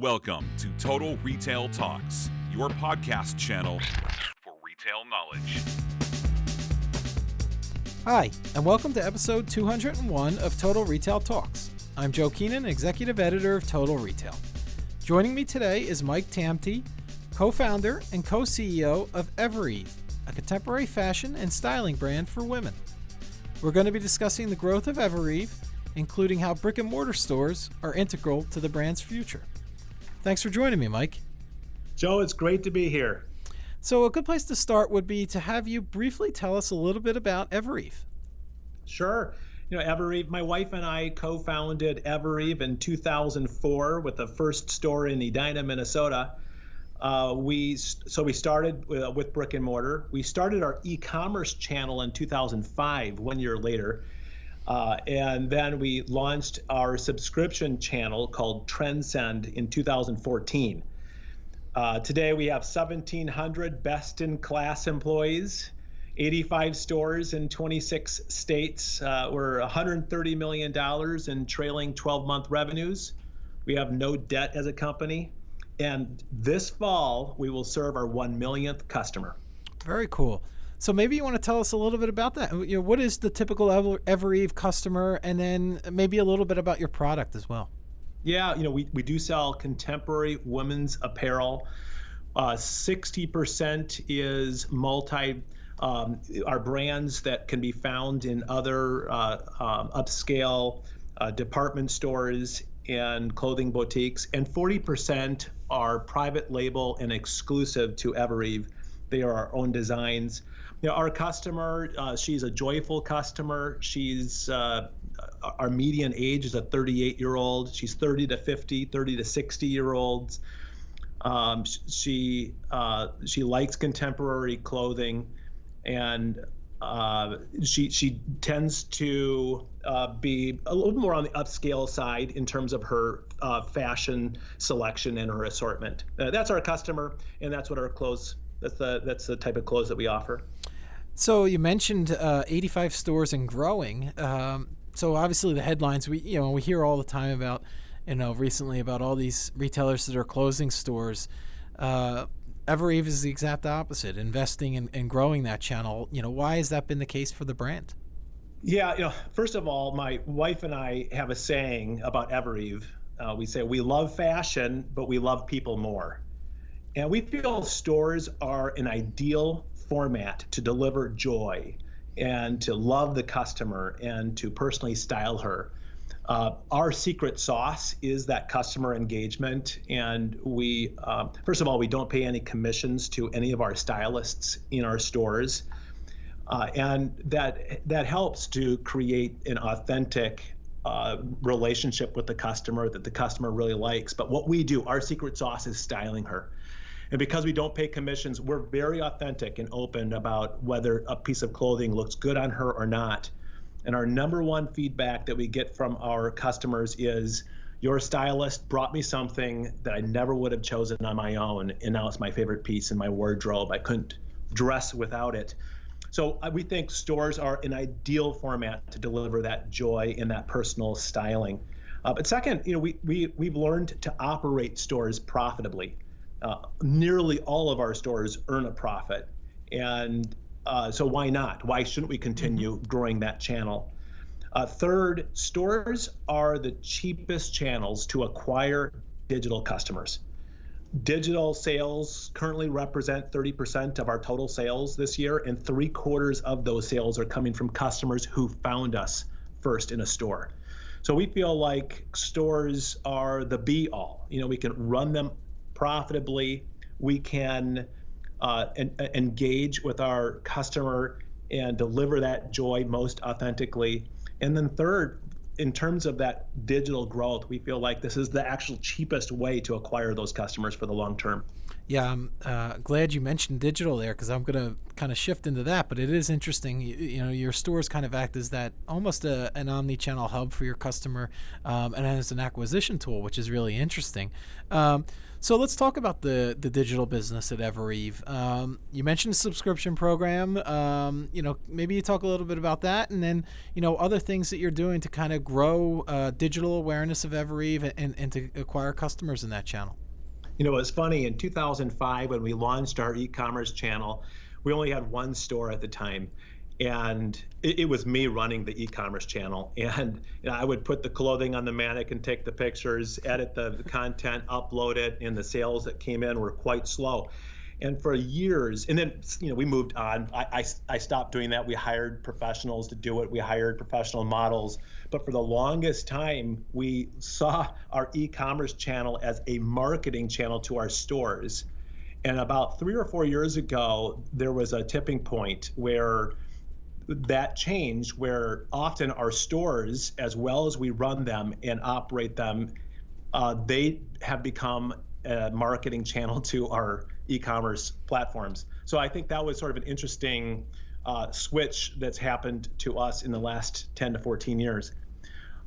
Welcome to Total Retail Talks, your podcast channel for retail knowledge. Hi, and welcome to episode 201 of Total Retail Talks. I'm Joe Keenan, executive editor of Total Retail. Joining me today is Mike Tamte, co-founder and co-CEO of EVEREVE, a contemporary fashion and styling brand for women. We're going to be discussing the growth of EVEREVE, including how brick-and-mortar stores are integral to the brand's future. Thanks for joining me, Mike. Joe, it's great to be here. So a good place to start would be to have you briefly tell us a little bit about EVEREVE. Sure. EVEREVE, my wife and I co-founded EVEREVE in 2004 with the first store in Edina, Minnesota. We started with brick and mortar. We started our e-commerce channel in 2005, 1 year later. And then we launched our subscription channel called Transcend in 2014. Today we have 1,700 best-in-class employees, 85 stores in 26 states. We're $130 million in trailing 12-month revenues. We have no debt as a company. And this fall, we will serve our 1 millionth customer. Very cool. So maybe you want to tell us a little bit about that. What is the typical EVEREVE customer, and then maybe a little bit about your product as well. Yeah, we do sell contemporary women's apparel. 60% is our brands that can be found in other upscale department stores and clothing boutiques, and 40% are private label and exclusive to EVEREVE. They are our own designs. Our customer, she's a joyful customer. She's our median age is a 38-year-old. She's 30 to 50, 30 to 60-year-olds. She likes contemporary clothing, and she tends to be a little more on the upscale side in terms of her fashion selection and her assortment. That's our customer, and that's what our clothes. That's the type of clothes that we offer. So you mentioned 85 stores and growing. So obviously the headlines we hear all the time about, recently about all these retailers that are closing stores. EVEREVE is the exact opposite, investing and growing that channel. Why has that been the case for the brand? Yeah, first of all, my wife and I have a saying about EVEREVE. We say we love fashion, but we love people more. And we feel stores are an ideal format to deliver joy and to love the customer and to personally style her. Our secret sauce is that customer engagement, and we, first of all, we don't pay any commissions to any of our stylists in our stores, and that helps to create an authentic relationship with the customer that the customer really likes. But what we do, our secret sauce is styling her. And because we don't pay commissions, we're very authentic and open about whether a piece of clothing looks good on her or not. And our number one feedback that we get from our customers is, your stylist brought me something that I never would have chosen on my own, and now it's my favorite piece in my wardrobe. I couldn't dress without it. So we think stores are an ideal format to deliver that joy and that personal styling. But second, we've learned to operate stores profitably. Nearly all of our stores earn a profit, and so why not? Why shouldn't we continue growing that channel? Third, stores are the cheapest channels to acquire digital customers. Digital sales currently represent 30% of our total sales this year, and 3/4 of those sales are coming from customers who found us first in a store. So we feel like stores are the be-all. We can run them profitably. We can engage with our customer and deliver that joy most authentically. And then third, in terms of that digital growth, we feel like this is the actual cheapest way to acquire those customers for the long term. Yeah, I'm glad you mentioned digital there, because I'm going to kind of shift into that. But it is interesting, your stores kind of act as that almost an omni-channel hub for your customer, and as an acquisition tool, which is really interesting. So let's talk about the digital business at EVEREVE. You mentioned a subscription program. Maybe you talk a little bit about that, and then other things that you're doing to kind of grow digital awareness of EVEREVE and to acquire customers in that channel? You know, it's funny, in 2005, when we launched our e-commerce channel, we only had one store at the time. And it was me running the e-commerce channel. And I would put the clothing on the mannequin, take the pictures, edit the content, upload it, and the sales that came in were quite slow. And for years, and then we moved on. I stopped doing that. We hired professionals to do it. We hired professional models. But for the longest time, we saw our e-commerce channel as a marketing channel to our stores. And about 3 or 4 years ago, there was a tipping point where that changed, where often our stores, as well as we run them and operate them, they have become a marketing channel to our e-commerce platforms. So I think that was sort of an interesting switch that's happened to us in the last 10 to 14 years.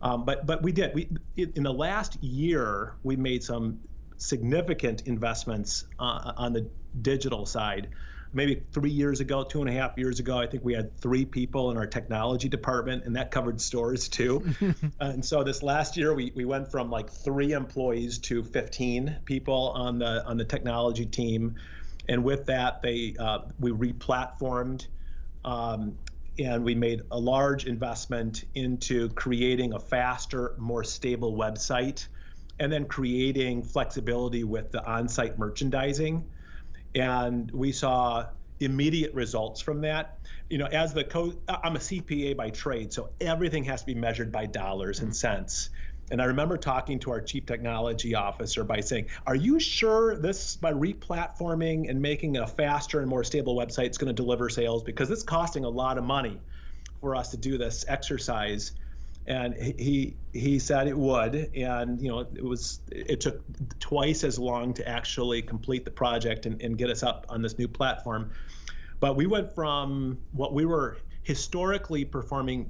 But we did. In the last year, we made some significant investments on the digital side. Maybe 3 years ago, 2.5 years ago, I think we had 3 people in our technology department, and that covered stores too. And so this last year, we went from like 3 employees to 15 people on the technology team. And with that, we re-platformed, and we made a large investment into creating a faster, more stable website, and then creating flexibility with the on-site merchandising. And we saw immediate results from that. I'm a CPA by trade, so everything has to be measured by dollars and cents. And I remember talking to our chief technology officer by saying, are you sure this, by re-platforming and making a faster and more stable website, is going to deliver sales? Because it's costing a lot of money for us to do this exercise. And he said it would, and it took twice as long to actually complete the project and get us up on this new platform. But we went from what we were historically performing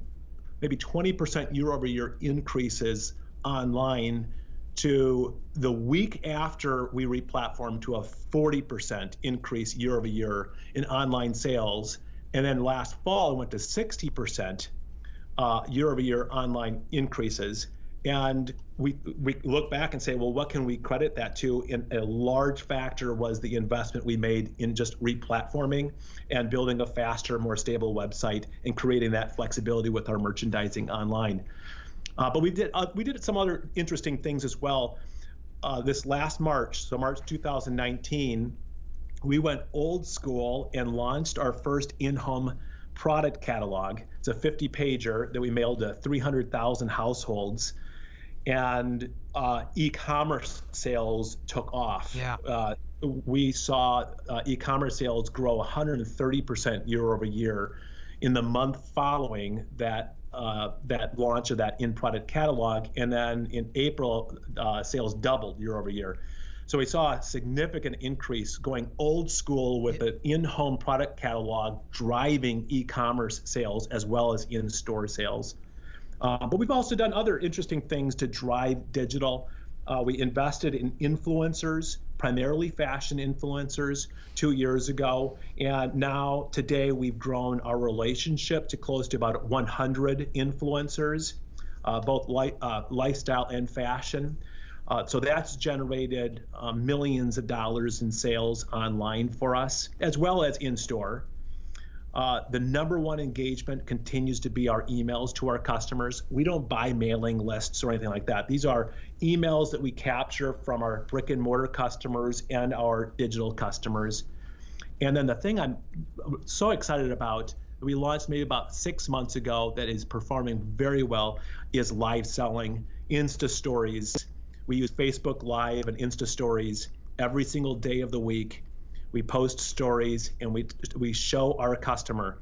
maybe 20% year-over-year increases online to the week after we re-platformed to a 40% increase year-over-year in online sales. And then last fall, it went to 60% year-over-year online increases. And we look back and say, well, what can we credit that to? And a large factor was the investment we made in just re-platforming and building a faster, more stable website and creating that flexibility with our merchandising online. But we did some other interesting things as well. This last March, so March 2019, we went old school and launched our first in-home product catalog. It's a 50-pager that we mailed to 300,000 households, and e-commerce sales took off. Yeah. We saw e-commerce sales grow 130% year over year in the month following that launch of that in-product catalog, and then in April, sales doubled year over year. So we saw a significant increase going old school with an in-home product catalog driving e-commerce sales as well as in-store sales. But we've also done other interesting things to drive digital. We invested in influencers, primarily fashion influencers, 2 years ago. And now today we've grown our relationship to close to about 100 influencers, both lifestyle and fashion. So that's generated millions of dollars in sales online for us, as well as in-store. The number one engagement continues to be our emails to our customers. We don't buy mailing lists or anything like that. These are emails that we capture from our brick-and-mortar customers and our digital customers. And then the thing I'm so excited about, we launched maybe about 6 months ago, that is performing very well, is live selling, Insta Stories. We use Facebook Live and Insta Stories every single day of the week. We post stories and we show our customer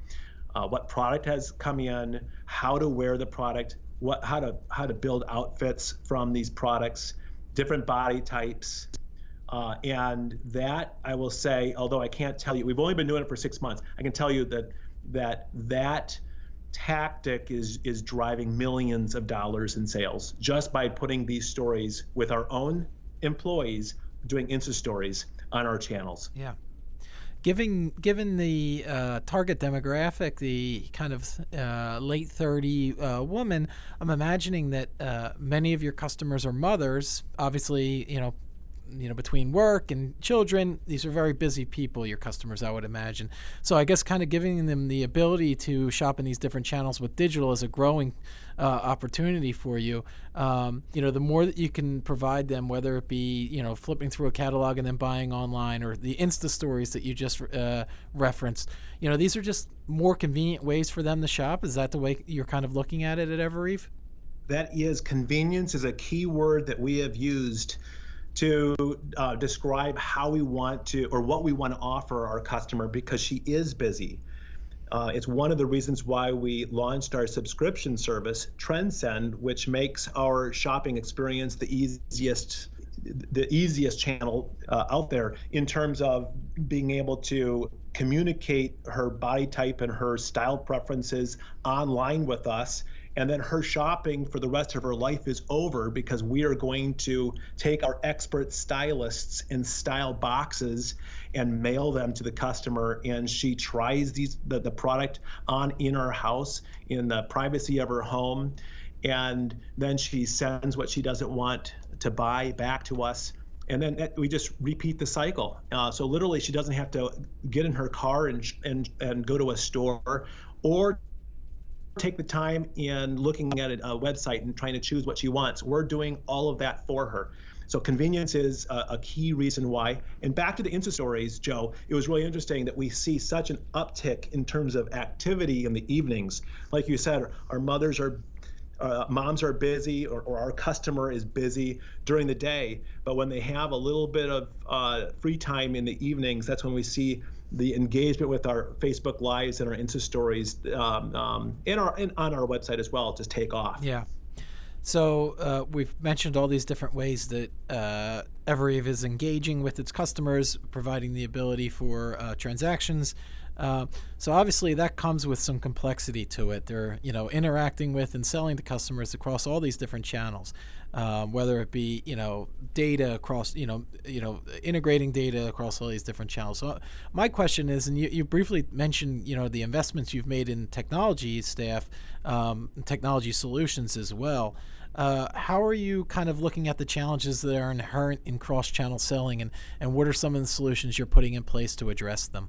what product has come in, how to wear the product, how to build outfits from these products, different body types. And that, I will say, although I can't tell you, we've only been doing it for 6 months, I can tell you that tactic is driving millions of dollars in sales just by putting these stories with our own employees doing Insta Stories on our channels. Yeah. given the target demographic, the kind of late 30 woman, I'm imagining that many of your customers are mothers. Obviously, between work and children, these are very busy people, your customers, I would imagine. So I guess kind of giving them the ability to shop in these different channels with digital is a growing opportunity for you. The more that you can provide them, whether it be, flipping through a catalog and then buying online, or the Insta stories that you just referenced, these are just more convenient ways for them to shop. Is that the way you're kind of looking at it at EVEREVE? That is, convenience is a key word that we have used to describe how we want to, or what we want to offer our customer, because she is busy. It's one of the reasons why we launched our subscription service, Transcend, which makes our shopping experience the easiest channel out there in terms of being able to communicate her body type and her style preferences online with us. And then her shopping for the rest of her life is over, because we are going to take our expert stylists and style boxes and mail them to the customer. And she tries the product on in our house in the privacy of her home. And then she sends what she doesn't want to buy back to us. And then we just repeat the cycle. So literally, she doesn't have to get in her car and go to a store, or take the time in looking at a website and trying to choose what she wants. We're doing all of that for her. So convenience is a key reason why. And back to the Insta stories, Joe, it was really interesting that we see such an uptick in terms of activity in the evenings. Like you said, our moms are busy, or our customer is busy during the day. But when they have a little bit of free time in the evenings, that's when we see the engagement with our Facebook Lives and our Insta stories and on our website as well just take off. Yeah. So we've mentioned all these different ways that EVEREVE is engaging with its customers, providing the ability for transactions. So obviously that comes with some complexity to it. They're interacting with and selling to customers across all these different channels, whether it be data across integrating data across all these different channels. So my question is, and you briefly mentioned the investments you've made in technology staff, technology solutions as well. How are you kind of looking at the challenges that are inherent in cross-channel selling, and what are some of the solutions you're putting in place to address them?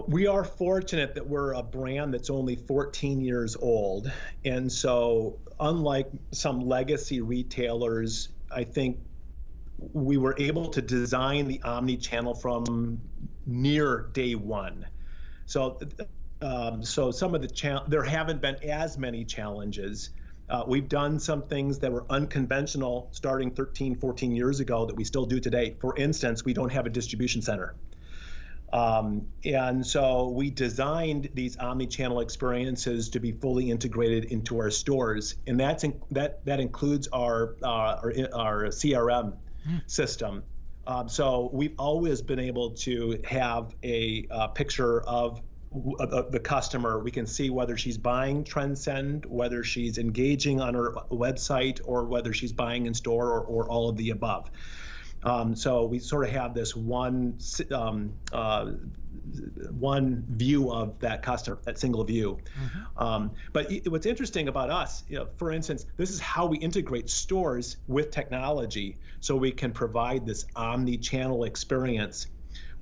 We are fortunate that we're a brand that's only 14 years old. And so unlike some legacy retailers, I think we were able to design the omni-channel from near day one. So some of there haven't been as many challenges. We've done some things that were unconventional starting 13, 14 years ago that we still do today. For instance, we don't have a distribution center. And so we designed these omni-channel experiences to be fully integrated into our stores, and that includes our CRM system. So we've always been able to have a picture of the customer. We can see whether she's buying Transcend, whether she's engaging on her website, or whether she's buying in store, or all of the above. So we sort of have this one view of that customer, that single view. Mm-hmm. But what's interesting about us, for instance, this is how we integrate stores with technology, so we can provide this omni-channel experience.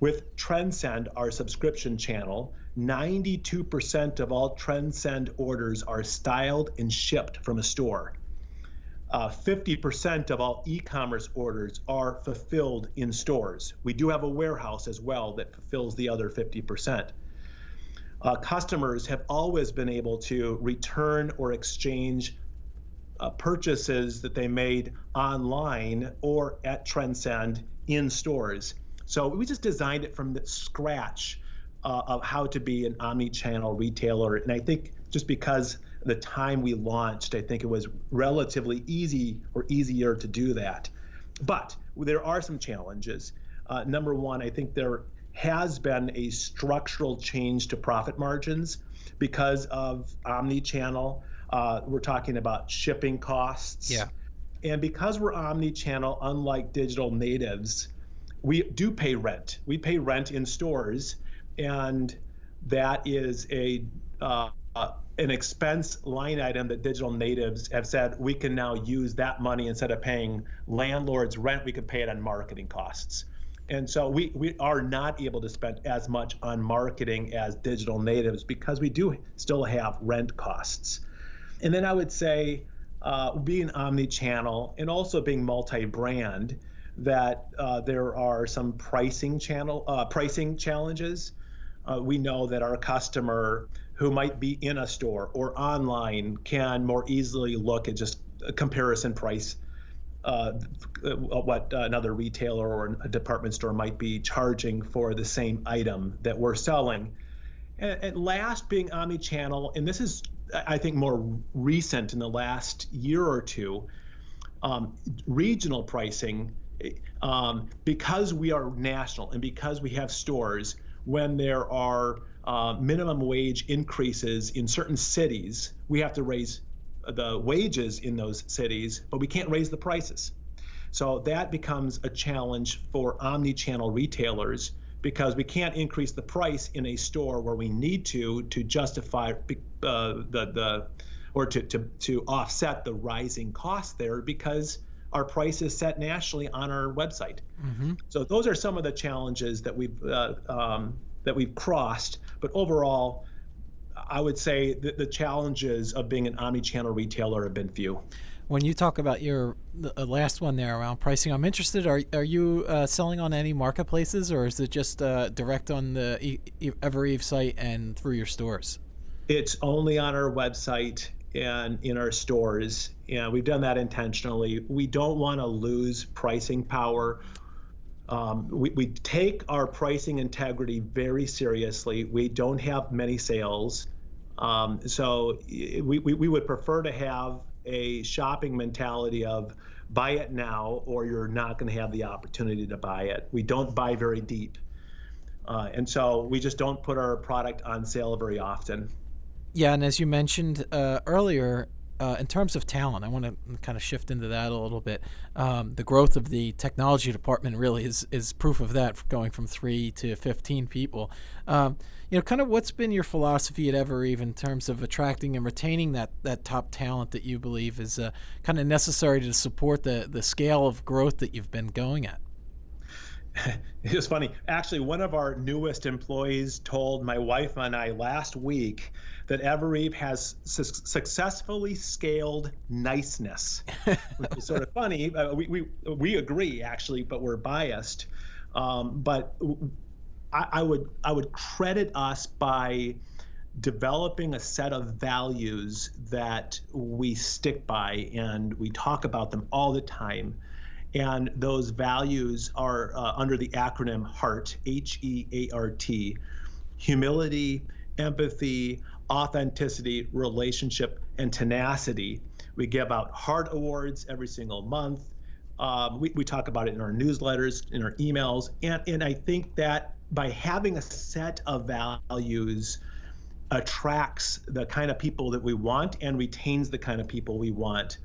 With Transcend, our subscription channel, 92% of all Transcend orders are styled and shipped from a store. 50% of all e-commerce orders are fulfilled in stores. We do have a warehouse as well that fulfills the other 50%. Customers have always been able to return or exchange purchases that they made online or at Transcend in stores. So we just designed it from the scratch of how to be an omni-channel retailer. And I think just because the time we launched, I think it was relatively easy, or easier, to do that. But there are some challenges. Number one, I think there has been a structural change to profit margins because of omni-channel. We're talking about shipping costs. Yeah. And because we're omni-channel, unlike digital natives, we do pay rent. We pay rent in stores, and that is an expense line item that digital natives have said we can now use that money instead of paying landlords rent, we can pay it on marketing costs. And so we are not able to spend as much on marketing as digital natives because we do still have rent costs. And then I would say being omni-channel and also being multi-brand, that there are some pricing challenges. We know that our customer who might be in a store or online can more easily look at just a comparison price, what another retailer or a department store might be charging for the same item that we're selling. And last, being omni-channel, and this is, I think, more recent in the last year or two, regional pricing, because we are national and because we have stores, when there are minimum wage increases in certain cities, we have to raise the wages in those cities, but we can't raise the prices. So that becomes a challenge for omni-channel retailers because we can't increase the price in a store where we need to justify or to offset the rising costs there because our price is set nationally on our website. Mm-hmm. So those are some of the challenges that we've crossed. But overall, I would say that the challenges of being an omni-channel retailer have been few. When you talk about the last one there around pricing, I'm interested. Are you selling on any marketplaces, or is it just direct on the EVEREVE site and through your stores? It's only on our website and in our stores, and we've done that intentionally. We don't want to lose pricing power. We take our pricing integrity very seriously. We don't have many sales, so we would prefer to have a shopping mentality of buy it now or you're not going to have the opportunity to buy it. We don't buy very deep, and so we just don't put our product on sale very often. Yeah, and as you mentioned earlier, in terms of talent, I want to kind of shift into that a little bit. The growth of the technology department really is proof of that, going from 3 to 15 people. Kind of what's been your philosophy at EVEREVE in terms of attracting and retaining that top talent that you believe is kind of necessary to support the scale of growth that you've been going at? It was funny. Actually, one of our newest employees told my wife and I last week that EVEREVE has successfully scaled niceness, which is sort of funny. We agree, actually, but we're biased. But I would credit us by developing a set of values that we stick by, and we talk about them all the time. And those values are under the acronym HEART, HEART, humility, empathy, authenticity, relationship, and tenacity. We give out HEART awards every single month. We talk about it in our newsletters, in our emails. And I think that by having a set of values attracts the kind of people that we want and retains the kind of people we want.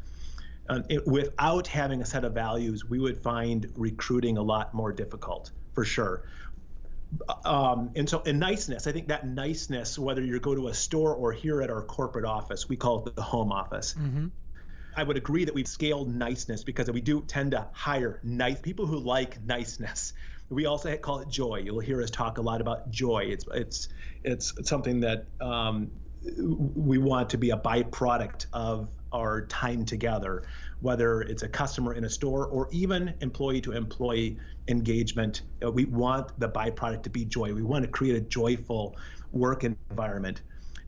Without having a set of values, we would find recruiting a lot more difficult, for sure. And niceness, I think that niceness, whether you go to a store or here at our corporate office, we call it the home office. Mm-hmm. I would agree that we've scaled niceness because we do tend to hire nice people who like niceness. We also call it joy. You'll hear us talk a lot about joy. It's something that we want to be a byproduct of our time together, whether it's a customer in a store or even employee to employee engagement. We want the byproduct to be joy. We want to create a joyful work environment.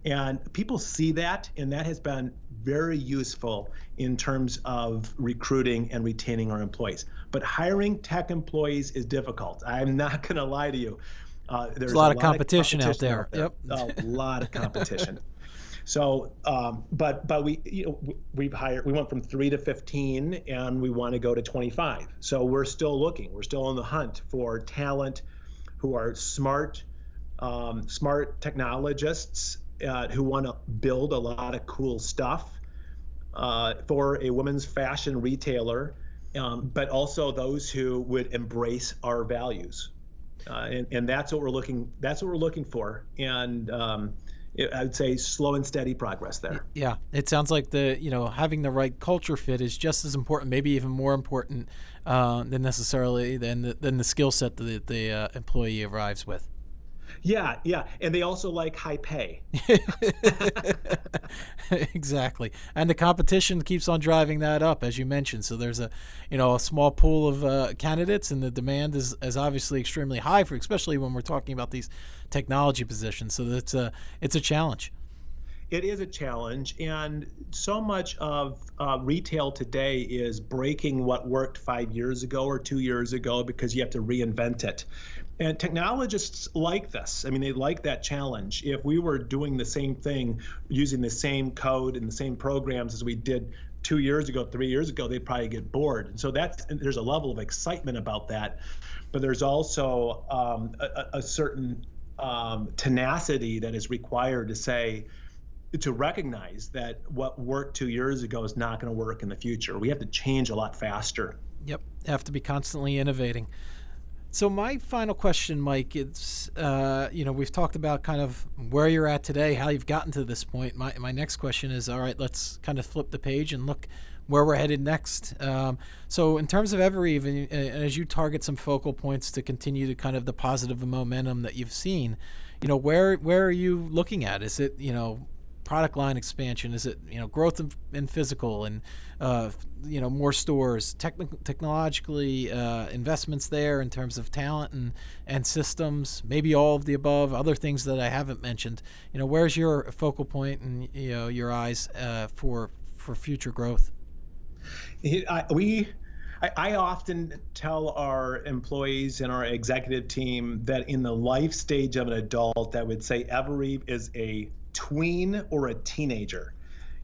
And people see that, and that has been very useful in terms of recruiting and retaining our employees. But hiring tech employees is difficult. I'm not going to lie to you. There's a lot of competition out there. Yep. A lot of competition. So, but we went from 3 to 15, and we want to go to 25. So we're still looking. We're still on the hunt for talent who are smart technologists who want to build a lot of cool stuff for a women's fashion retailer. but also those who would embrace our values. And that's what we're looking for. And I would say slow and steady progress there. Yeah, it sounds like having the right culture fit is just as important, maybe even more important than the skill set that the employee arrives with. Yeah, and they also like high pay. Exactly, and the competition keeps on driving that up, as you mentioned. So there's a small pool of candidates, and the demand is obviously extremely high especially when we're talking about these technology positions. So it's a challenge. It is a challenge, and so much of retail today is breaking what worked 5 years ago or 2 years ago because you have to reinvent it. And technologists like this. I mean, they like that challenge. If we were doing the same thing, using the same code and the same programs as we did 2 years ago, 3 years ago, they'd probably get bored. And so there's a level of excitement about that. But there's also a certain tenacity that is required to recognize that what worked 2 years ago is not going to work in the future. We have to change a lot faster. Yep, have to be constantly innovating. So my final question, Mike, is, we've talked about kind of where you're at today, how you've gotten to this point. My next question is, all right, let's kind of flip the page and look where we're headed next. So in terms of EVEREVE, and as you target some focal points to continue to kind of the positive momentum that you've seen, where are you looking at? Is it, product line expansion? Is it growth in physical and more stores, technologically investments there in terms of talent and systems, maybe all of the above, other things that I haven't mentioned? Where's your focal point and your eyes for future growth? I often tell our employees and our executive team that in the life stage of an adult, I would say EVEREVE is a tween or a teenager.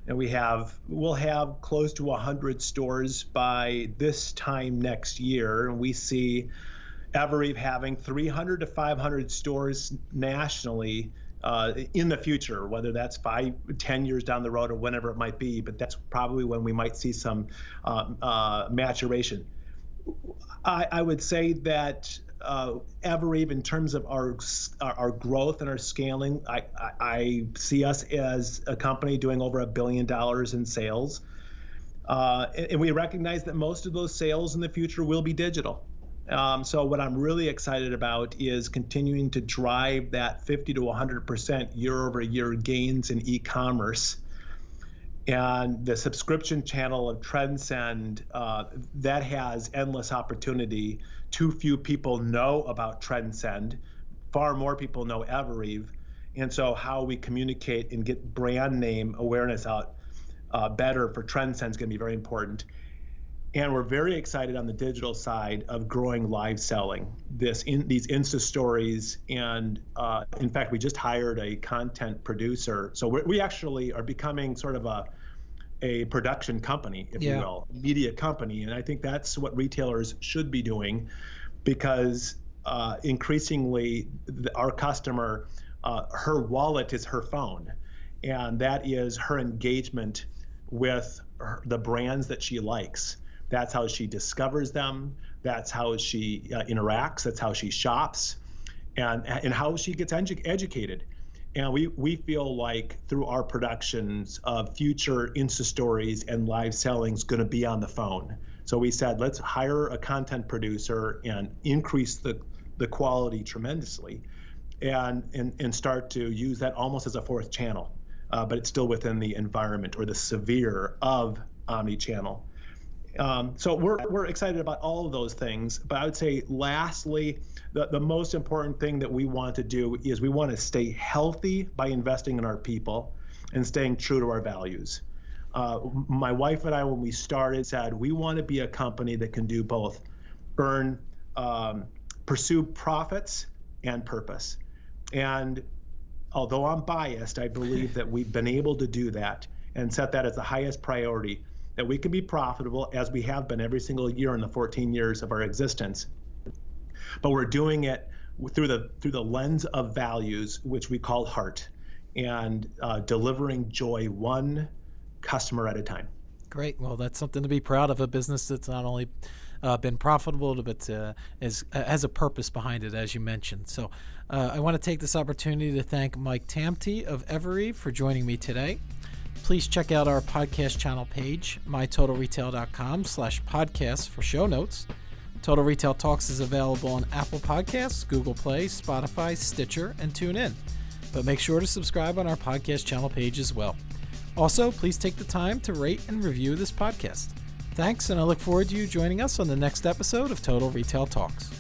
And we'll have close to 100 stores by this time next year. And we see EVEREVE having 300 to 500 stores nationally in the future, whether that's 5-10 years down the road or whenever it might be, but that's probably when we might see some maturation. I would say that EVEREVE, in terms of our growth and our scaling, I see us as a company doing over $1 billion in sales. And we recognize that most of those sales in the future will be digital. So what I'm really excited about is continuing to drive that 50 to 100% year-over-year gains in e-commerce. And the subscription channel of Transcend, that has endless opportunity. Too few people know about Transcend. Far more people know EVEREVE. And so how we communicate and get brand name awareness out better for Transcend is going to be very important. And we're very excited on the digital side of growing live selling, these Insta stories. And in fact, we just hired a content producer. So we actually are becoming sort of a production company, if you will, media company. And I think that's what retailers should be doing, because increasingly our customer, her wallet is her phone. And that is her engagement with the brands that she likes. That's how she discovers them. That's how she interacts. That's how she shops, and how she gets educated. And we feel like through our productions of future Insta stories and live selling is going to be on the phone. So we said, let's hire a content producer and increase the quality tremendously, and start to use that almost as a fourth channel, but it's still within the environment or the sphere of omni-channel. So we're excited about all of those things. But I would say, lastly, the most important thing that we want to do is we want to stay healthy by investing in our people and staying true to our values. My wife and I, when we started, said we want to be a company that can do both, pursue profits and purpose. And although I'm biased, I believe that we've been able to do that and set that as the highest priority, that we can be profitable as we have been every single year in the 14 years of our existence. But we're doing it through the lens of values, which we call heart, and delivering joy one customer at a time. Great. Well, that's something to be proud of, a business that's not only been profitable, but has a purpose behind it, as you mentioned. So I want to take this opportunity to thank Mike Tamte of EVEREVE for joining me today. Please check out our podcast channel page, mytotalretail.com/podcast for show notes. Total Retail Talks is available on Apple Podcasts, Google Play, Spotify, Stitcher, and TuneIn. But make sure to subscribe on our podcast channel page as well. Also, please take the time to rate and review this podcast. Thanks, and I look forward to you joining us on the next episode of Total Retail Talks.